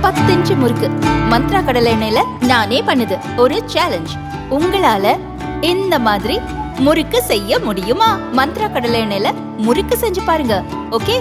10 inch முறுக்கு மந்த்ரா கடலை எண்ணெயில நானே பண்ணுது ஒரு சேலஞ்ச். உங்களால இந்த மாதிரி முறுக்கு செய்ய முடியுமா? மந்த்ரா கடலை எண்ணெயில முறுக்கு செஞ்சு பாருங்க. ஓகே.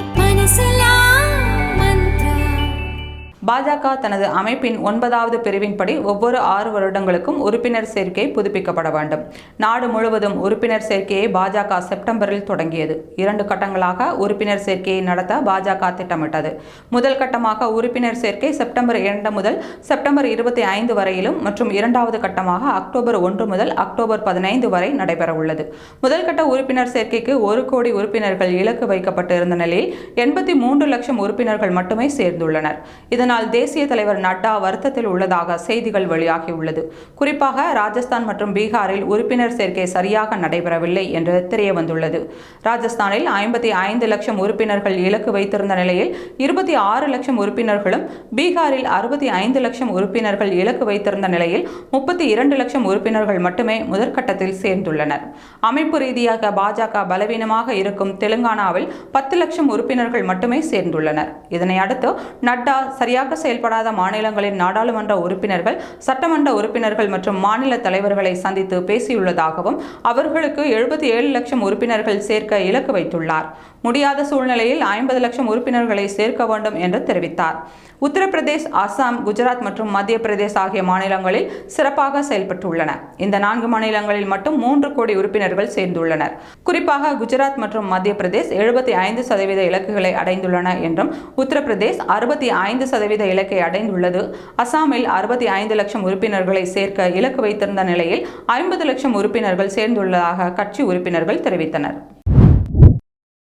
பாஜக தனது அமைப்பின் 9வது பிரிவின்படி ஒவ்வொரு 6 வருடங்களுக்கும் உறுப்பினர் சேர்க்கை புதுப்பிக்கப்பட வேண்டும். நாடு முழுவதும் உறுப்பினர் சேர்க்கையை பாஜக செப்டம்பரில் தொடங்கியது. 2 கட்டங்களாக உறுப்பினர் சேர்க்கையை நடத்த பாஜக திட்டமிட்டது. முதல் கட்டமாக உறுப்பினர் சேர்க்கை செப்டம்பர் 2 முதல் செப்டம்பர் 25 வரையிலும் மற்றும் 2வது கட்டமாக அக்டோபர் 1 முதல் அக்டோபர் 15 வரை நடைபெற உள்ளது. முதல் கட்ட உறுப்பினர் சேர்க்கைக்கு 1 கோடி உறுப்பினர்கள் இலக்கு வைக்கப்பட்டு இருந்த நிலையில் 83 லட்சம் உறுப்பினர்கள் மட்டுமே சேர்ந்துள்ளனர். இதனால் தேசிய தலைவர் நட்டா வருத்தத்தில் உள்ளதாக செய்திகள் வெளியாகியுள்ளது. குறிப்பாக ராஜஸ்தான் மற்றும் பீகாரில் உறுப்பினர் சேர்க்கை சரியாக நடைபெறவில்லை என்று தெரிய வந்துள்ளது. ராஜஸ்தானில் 55 லட்சம் உறுப்பினர்கள் இலக்கு வைத்திருந்த நிலையில் 26 லட்சம் உறுப்பினர்களும், பீகாரில் 65 லட்சம் உறுப்பினர்கள் இலக்கு வைத்திருந்த நிலையில் 32 லட்சம் உறுப்பினர்கள் மட்டுமே முதற்கட்டத்தில் சேர்ந்துள்ளனர். அமைப்பு ரீதியாக பாஜக பலவீனமாக இருக்கும் தெலுங்கானாவில் 10 லட்சம் உறுப்பினர்கள் மட்டுமே சேர்ந்துள்ளனர். இதனை அடுத்து நட்டா சரியாக செயல்படாத மாநிலங்களின் நாடாளுமன்ற உறுப்பினர்கள், சட்டமன்ற உறுப்பினர்கள் மற்றும் மாநில தலைவர்களை சந்தித்து பேசியுள்ளதாகவும் அவர்களுக்கு 77 லட்சம் உறுப்பினர்கள் சேர்க்க இலக்கு வைத்துள்ளார். முடியாத சூழ்நிலையில் 50 லட்சம் உறுப்பினர்களை சேர்க்க வேண்டும் என்று தெரிவித்தார். உத்தரப்பிரதேஷ், அசாம், குஜராத் மற்றும் மத்திய பிரதேஷ் ஆகிய மாநிலங்களில் சிறப்பாக செயல்பட்டுள்ளன. இந்த 4 மாநிலங்களில் மட்டும் 3 கோடி உறுப்பினர்கள் சேர்ந்துள்ளனர். குறிப்பாக குஜராத் மற்றும் மத்திய பிரதேஷ் 75% இலக்குகளை அடைந்துள்ளன என்றும், உத்தரப்பிரதேஷ் 65% இலக்கை அடைந்துள்ளது. அசாமில் 65 லட்சம் உறுப்பினர்களை சேர்க்க இலக்கு வைத்திருந்த நிலையில் 50 லட்சம் உறுப்பினர்கள் சேர்ந்துள்ளதாக கட்சி உறுப்பினர்கள் தெரிவித்தனர்.